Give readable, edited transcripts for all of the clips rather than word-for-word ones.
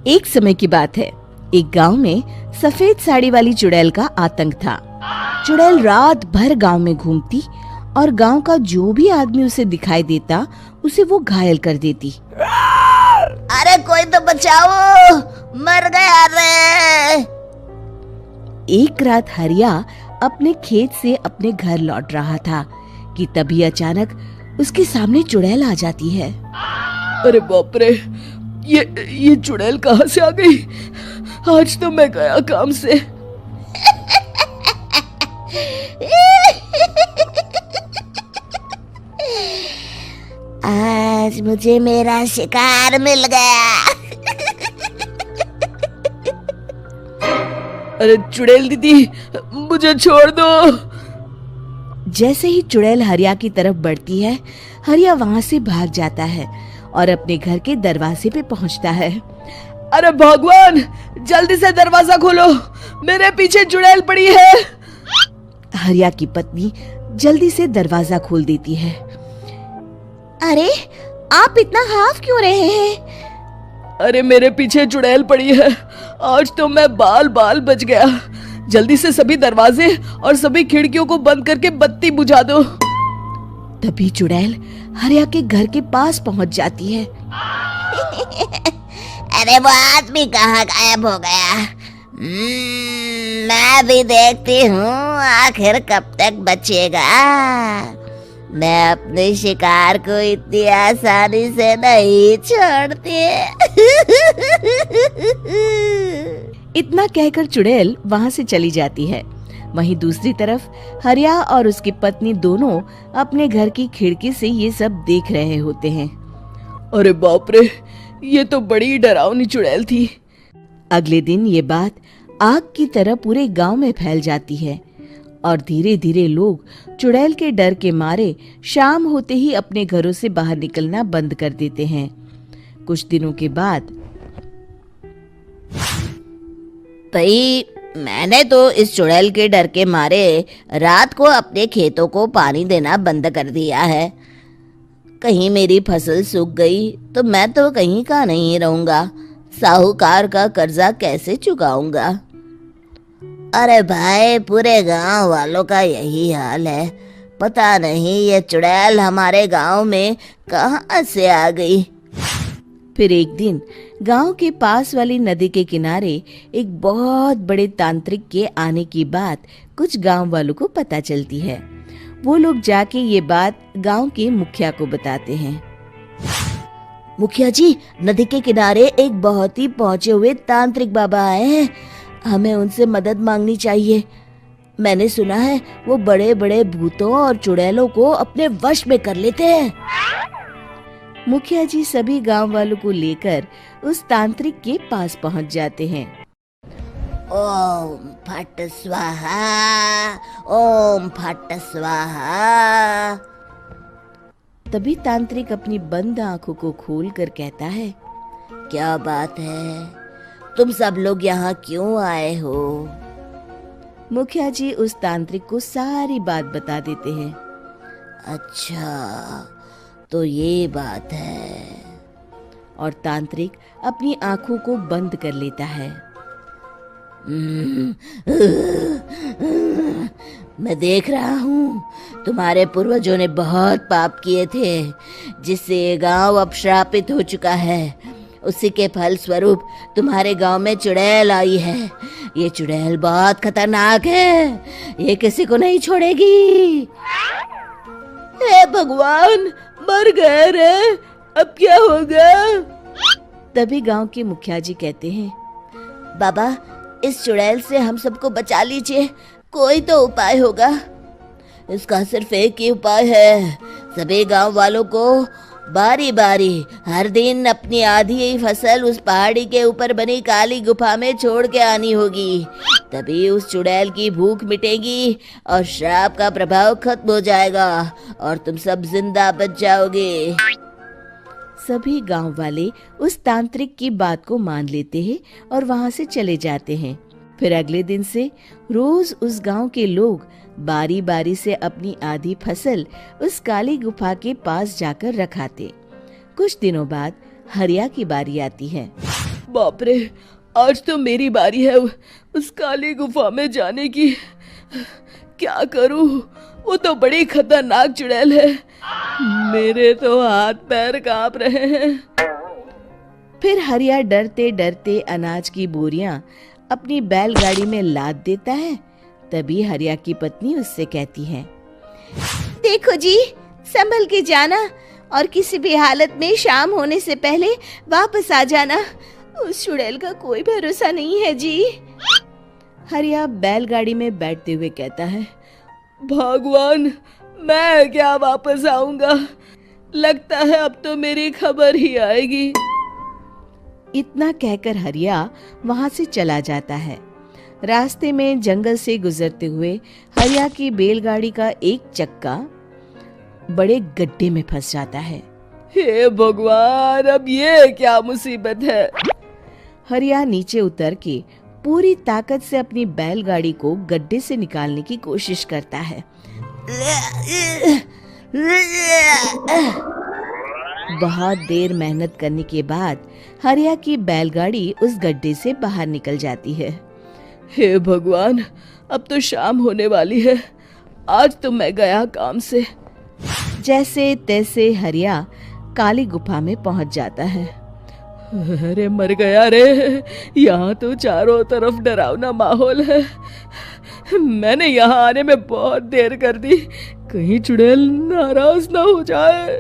एक समय की बात है, एक गांव में सफेद साड़ी वाली चुड़ैल का आतंक था। चुड़ैल रात भर गांव में घूमती और गांव का जो भी आदमी उसे दिखाई देता उसे वो घायल कर देती। अरे कोई तो बचाओ, मर गया रे। एक रात हरिया अपने खेत से अपने घर लौट रहा था कि तभी अचानक उसके सामने चुड़ैल आ जाती है। अरे बाप रे, ये चुड़ैल कहाँ से आ गई? आज तो मैं गया काम से। आज मुझे मेरा शिकार मिल गया। अरे चुड़ैल दीदी, मुझे छोड़ दो। जैसे ही चुड़ैल हरिया की तरफ बढ़ती है, हरिया वहाँ से भाग जाता है और अपने घर के दरवाजे पे पहुँचता है। अरे भगवान, जल्दी से दरवाजा खोलो, मेरे पीछे चुड़ैल पड़ी है। हरिया की पत्नी जल्दी से दरवाजा खोल देती है। अरे आप इतना हाफ क्यों रहे हैं? अरे मेरे पीछे चुड़ैल पड़ी है, आज तो मैं बाल बाल बच गया। जल्दी से सभी दरवाजे और सभी खिड़कियों को बंद करके बत्ती बुझा दो। तभी चुड़ैल हरिया के घर के पास पहुंच जाती है। अरे वो आदमी कहाँ गायब हो गया? मैं भी देखती हूँ आखिर कब तक बचेगा। मैं अपने शिकार को इतनी आसानी से नहीं छोड़ती। इतना कहकर चुड़ैल वहाँ से चली जाती है। वहीं दूसरी तरफ हरिया और उसकी पत्नी दोनों अपने घर की खिड़की से ये सब देख रहे होते हैं। अरे बाप रे, ये तो बड़ी डरावनी चुड़ैल थी। अगले दिन ये बात आग की तरह पूरे गांव में फैल जाती है और धीरे धीरे लोग चुड़ैल के डर के मारे शाम होते ही अपने घरों से बाहर निकलना बंद कर देते हैं। कुछ दिनों के बाद भाई, मैंने तो इस चुड़ैल के डर के मारे रात को अपने खेतों को पानी देना बंद कर दिया है। कहीं मेरी फसल सूख गई तो मैं तो कहीं का नहीं रहूंगा। साहूकार का कर्जा कैसे चुकाऊंगा? अरे भाई, पूरे गांव वालों का यही हाल है। पता नहीं ये चुड़ैल हमारे गांव में कहां से आ गई। फिर एक दिन गांव के पास वाली नदी के किनारे एक बहुत बड़े तांत्रिक के आने की बात कुछ गांव वालों को पता चलती है। वो लोग जाके ये बात गांव के मुखिया को बताते हैं। मुखिया जी, नदी के किनारे एक बहुत ही पहुंचे हुए तांत्रिक बाबा आए हैं। हमें उनसे मदद मांगनी चाहिए। मैंने सुना है वो बड़े बड़े भूतों और चुड़ैलों को अपने वश में कर लेते हैं। मुखिया जी सभी गांव वालों को लेकर उस तांत्रिक के पास पहुंच जाते हैं। ओम फट स्वाहा, ओम फट स्वाहा। तभी तांत्रिक अपनी बंद आंखों को खोलकर कहता है, क्या बात है? तुम सब लोग यहाँ क्यों आए हो? मुखिया जी उस तांत्रिक को सारी बात बता देते हैं। अच्छा, तो ये बात है। और तांत्रिक अपनी आंखों को बंद कर लेता है। मैं देख रहा हूँ तुम्हारे पूर्वजों ने बहुत पाप किए थे, जिससे ये गांव अब श्रापित हो चुका है। उसी के फल स्वरूप तुम्हारे गांव में चुड़ैल आई है। ये चुड़ैल बहुत खतरनाक है, ये किसी को नहीं छोड़ेगी। हे भगवान, मर गए रे, अब क्या होगा? तभी गांव के मुखिया जी कहते हैं, बाबा, इस चुड़ैल से हम सबको बचा लीजिए। कोई तो उपाय होगा। इसका सिर्फ एक ही उपाय है। सभी गांव वालों को बारी बारी हर दिन अपनी आधी फसल उस पहाड़ी के ऊपर बनी काली गुफा में छोड़ के आनी होगी। तभी उस चुड़ैल की भूख मिटेगी और श्राप का प्रभाव खत्म हो जाएगा और तुम सब जिंदा बच जाओगे। सभी गांव वाले उस तांत्रिक की बात को मान लेते हैं और वहां से चले जाते हैं। फिर अगले दिन से रोज उस गांव के लोग बारी बारी से अपनी आधी फसल उस काली गुफा के पास जाकर रखाते। कुछ दिनों बाद हरिया की बारी आती है। बाप रे, आज तो मेरी बारी है उस काली गुफा में जाने की। क्या करूं, वो तो बड़ी खतरनाक चुड़ैल है। मेरे तो हाथ पैर कांप रहे हैं। फिर हरिया डरते डरते अनाज की बोरियां अपनी बैलगाड़ी में लाद देता है। तभी हरिया की पत्नी उससे कहती है, देखो जी, संभल के जाना और किसी भी हालत में शाम होने से पहले वापस आ जाना। उस चुड़ैल का कोई भरोसा नहीं है जी। हरिया बैलगाड़ी में बैठते हुए कहता है, भगवान, मैं क्या वापस आऊंगा? लगता है अब तो मेरी खबर ही आएगी। इतना कहकर हरिया वहां से चला जाता है। रास्ते में जंगल से गुजरते हुए हरिया की बैलगाड़ी का एक चक्का बड़े गड्ढे में फंस जाता है। हे भगवान, अब ये क्या मुसीबत है? हरिया नीचे उतर के पूरी ताकत से अपनी बैलगाड़ी को गड्ढे से निकालने की कोशिश करता है। बहुत देर मेहनत करने के बाद हरिया की बैलगाड़ी उस गड्ढे से बाहर निकल जाती है। हे भगवान, अब तो शाम होने वाली है। आज तो मैं गया काम से। जैसे तैसे हरिया काली गुफा में पहुंच जाता है। अरे मर गया रे, यहाँ तो चारों तरफ डरावना माहौल है। मैंने यहाँ आने में बहुत देर कर दी, कहीं चुड़ैल नाराज ना हो जाए।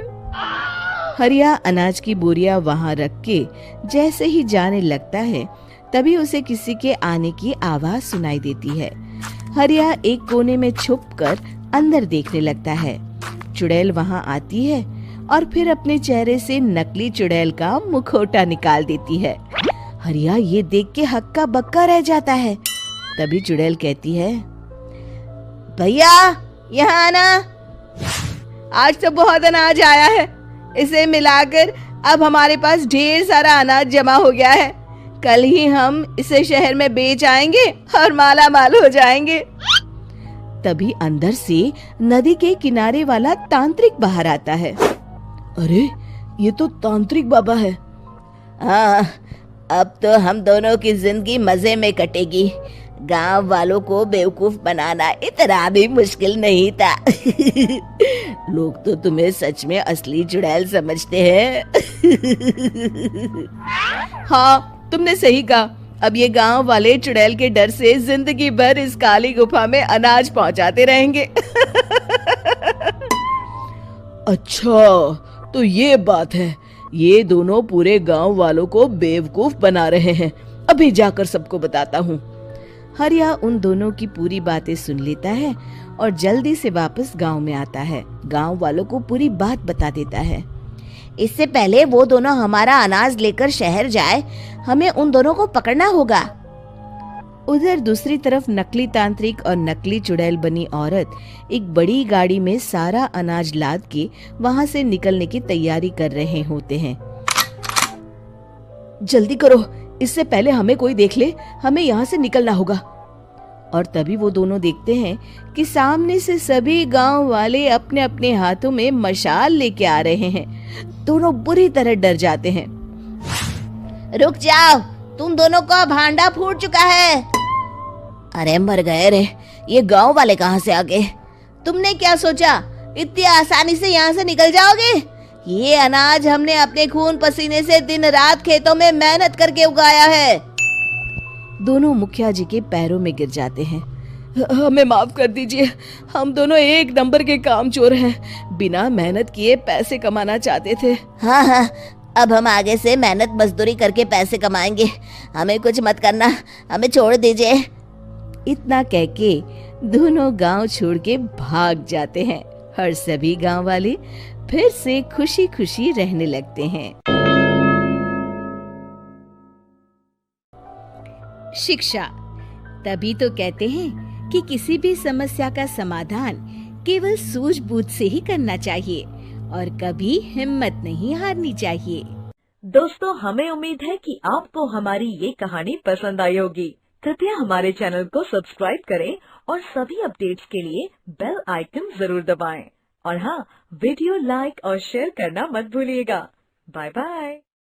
हरिया अनाज की बोरियां वहां रख के जैसे ही जाने लगता है, तभी उसे किसी के आने की आवाज सुनाई देती है। हरिया एक कोने में छुपकर अंदर देखने लगता है। चुड़ैल वहां आती है और फिर अपने चेहरे से नकली चुड़ैल का मुखौटा निकाल देती है। हरिया ये देख के हक्का बक्का रह जाता है। तभी चुड़ैल कहती है, भैया यहाँ आना। आज तो बहुत अनाज आया है, इसे मिलाकर अब हमारे पास ढेर सारा अनाज जमा हो गया है। कल ही हम इसे शहर में बेच आएंगे और माला माल हो जाएंगे। तभी अंदर से नदी के किनारे वाला तांत्रिक बाहर आता है। अरे, ये तो तांत्रिक बाबा है। हाँ, अब तो हम दोनों की जिंदगी मजे में कटेगी। गांव वालों को बेवकूफ बनाना इतना भी मुश्किल नहीं था। लोग तो तुम्हें सच में असली चुड़ैल समझते हैं। हाँ, तुमने सही कहा। अब ये गांव वाले चुड़ैल के डर से जिंदगी भर इस काली गुफा में अनाज पहुंचाते रहेंगे। अच्छा, तो ये बात है। ये दोनों पूरे गांव वालों को बेवकूफ बना रहे हैं। अभी जाकर सबको बताता हूँ। हरिया उन दोनों की पूरी बातें सुन लेता है और जल्दी से वापस गांव में आता है। गांव वालों को पूरी बात बता देता है। इससे पहले वो दोनों हमारा अनाज लेकर शहर जाए, हमें उन दोनों को पकड़ना होगा। उधर दूसरी तरफ नकली तांत्रिक और नकली चुड़ैल बनी औरत एक बड़ी गाड़ी में सारा अनाज लाद के वहां से निकलने की तैयारी कर रहे होते हैं। जल्दी करो, इससे पहले हमें कोई देख ले। हमें यहाँ से निकलना होगा। और तभी वो दोनों देखते हैं कि सामने से सभी गांव वाले अपने अपने हाथों में मशाल लेके आ रहे हैं। दोनों बुरी तरह डर जाते हैं। रुक जाओ, तुम दोनों का भांडा फूट चुका है। अरे मर गए रे, ये गांव वाले कहाँ से आ गए? तुमने क्या सोचा इतनी आसानी से यहाँ से निकल जाओगे? ये अनाज हमने अपने खून पसीने से दिन रात खेतों में मेहनत करके उगाया है। दोनों मुखिया जी के पैरों में गिर जाते हैं। हमें माफ कर दीजिए, हम दोनों एक नंबर के कामचोर हैं। बिना मेहनत किए पैसे कमाना चाहते थे। हाँ हाँ, अब हम आगे से मेहनत मजदूरी करके पैसे कमाएंगे। हमें कुछ मत करना, हमें छोड़ दीजिए। इतना कह के दोनों गांव छोड़ के भाग जाते हैं और सभी गांव वाले फिर से खुशी खुशी रहने लगते हैं। शिक्षा तभी तो कहते हैं कि किसी भी समस्या का समाधान केवल सूझबूझ से ही करना चाहिए और कभी हिम्मत नहीं हारनी चाहिए। दोस्तों, हमें उम्मीद है कि आपको हमारी ये कहानी पसंद आई होगी। कृपया हमारे चैनल को सब्सक्राइब करें और सभी अपडेट्स के लिए बेल आइकन जरूर दबाएं। और हाँ, वीडियो लाइक और शेयर करना मत भूलिएगा। Bye bye.